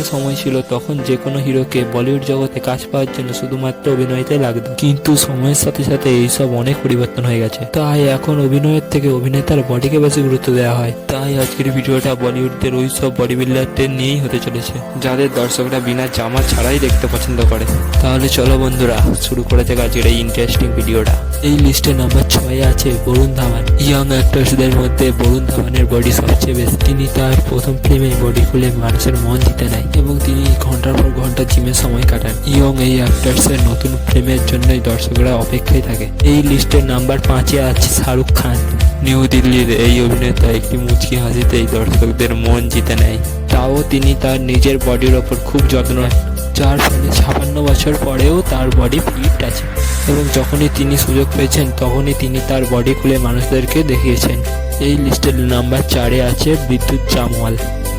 একটা সময় ছিল তখন যে কোনো হিরোকে বলিউড জগতে কাজ পাওয়ার জন্য শুধুমাত্র অভিনয়তে লাগতো, কিন্তু সময়ের সাথে সাথে এইসব অনেক পরিবর্তন হয়ে গেছে। তাই এখন অভিনয়ের থেকে অভিনেতার বডিকে বেশি গুরুত্ব দেওয়া হয়। তাই আজকের ভিডিওটা বলিউডদের ওই সব বডি বিল্ডারদের নিয়েই হতে চলেছে যাদের দর্শকরা বিনা জামা ছাড়াই দেখতে পছন্দ করে। তাহলে চলো বন্ধুরা শুরু করে যাক আজকের এই ইন্টারেস্টিং ভিডিওটা। এই লিস্টে নাম্বার 6 আছে বরুণ ধাওয়ান। ইয়ং অ্যাক্টরসদের মধ্যে বরুণ ধাওয়ানের বডি সবচেয়ে বেশি। তিনি তার প্রথম ফিল্মে বডি খুলে মানুষের মন জিতে নেয় এবং তিনি ঘন্টার পর ঘন্টা জিমে সময় কাটান। ইয়ং এই অ্যাক্টরসের নতুন ফিল্মের জন্যই দর্শকরা অপেক্ষায় থাকে। এই লিস্টের নাম্বার 5-এ আছে শাহরুখ খান। নিউ দিল্লির এই অভিনেতা একটি মুচকি হাসিতেই দর্শকদের মন জিতে নেয়। তাও তিনি তার নিজের বডির ওপর খুব যত্ন নেন, যার ফলে 56 বছর পরেও তার বডি ফিট আছে এবং যখনই তিনি সুযোগ পেয়েছেন তখনই তিনি তার বডি খুলে মানুষদেরকে দেখিয়েছেন। এই লিস্টের নাম্বার 4-এ আছে বিদ্যুৎ জামওয়াল।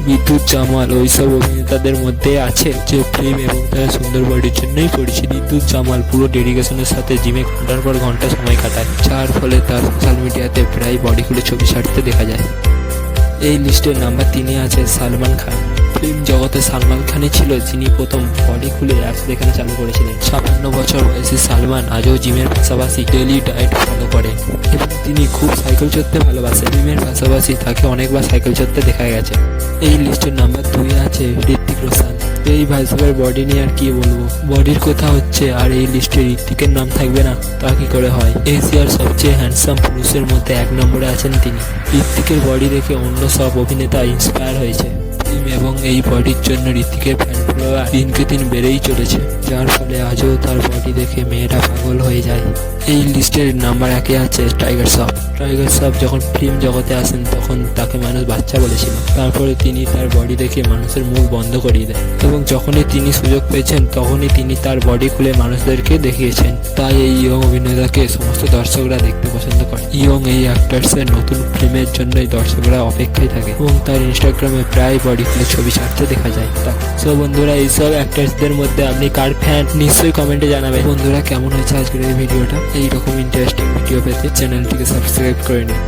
বিদ্যুৎ জামওয়াল ওইসব অভিনেতাদের মধ্যে আছে যে ফিল্ম এবং তার সুন্দর বডির জন্যই পরিচিত। বিদ্যুৎ জামওয়াল পুরো ডেডিকেশনের সাথে জিমে ঘন্টার পর ঘন্টা সময় কাটায়, যার ফলে তার সোশ্যাল মিডিয়াতে প্রায় বডি খুলে ছবি ছাড়তে দেখা যায়। এই লিস্টের নাম্বার 3-এ আছে সালমান খান। ফিল্ম জগতে সালমান খানই ছিল যিনি প্রথম বডি খুলে অ্যাপস দেখানো চালু করেছিলেন। 56 বছর বয়সী সালমান আজও জিমের পাশাপাশি ডেইলি ডায়েট ফলো করেন এবং তিনি খুব সাইকেল চড়তে ভালোবাসেন। জিমের পাশাপাশি তাকে অনেকবার সাইকেল চড়তে দেখা গেছে। এই লিস্টের নাম্বার 2-এ আছে ঋত্বিক রোশন। এই ভাইসবের বডি নিয়ে আর কি বলবো, বডির কথা হচ্ছে আর এই লিস্টে ঋত্বিকের নাম থাকবে না তা কি করে হয়। এশিয়ার সবচেয়ে হ্যান্ডসাম পুরুষের মধ্যে 1 নম্বরে আছেন তিনি। ঋত্বিকের বডি দেখে অন্য সব অভিনেতা ইন্সপায়ার হয়েছে এবং এই বডির জন্য ঋত্বিকের ফ্যান ফলোয়ার দিনকে দিন বেড়েই চলেছে, যার ফলে আজও তার বডি দেখে মেয়েরা পাগল হয়ে যায়। এই লিস্টের নাম্বার 1-এ আছে টাইগার শ্রফ। টাইগার শ্রফ যখন ফিল্ম জগতে আসেন তখন তাকে মানুষ বাচ্চা বলেছিল, তারপরে তিনি তার বডি দেখে মানুষের মুখ বন্ধ করিয়ে দেন এবং যখনই তিনি সুযোগ পেয়েছেন তখনই তিনি তার বডি খুলে মানুষদেরকে দেখিয়েছেন। তাই এই ইয়ং অভিনেতাকে সমস্ত দর্শকরা দেখতে পছন্দ করে। ইয়ং এই অ্যাক্টরসের নতুন ফিল্মের জন্যই দর্শকরা অপেক্ষায় থাকে এবং তার ইনস্টাগ্রামে প্রায় বডি খুলে ছবি ছাড়তে দেখা যায়। সো বন্ধুরা এইসব অ্যাক্টরসদের মধ্যে আপনি কার ফ্যান নিশ্চয়ই কমেন্টে জানাবেন। বন্ধুরা কেমন হয়েছে আজকের এই ভিডিওটা? এইরকম ইন্টারেস্টিং ভিডিও পেতে চ্যানেলটিকে সাবস্ক্রাইব করে নিন।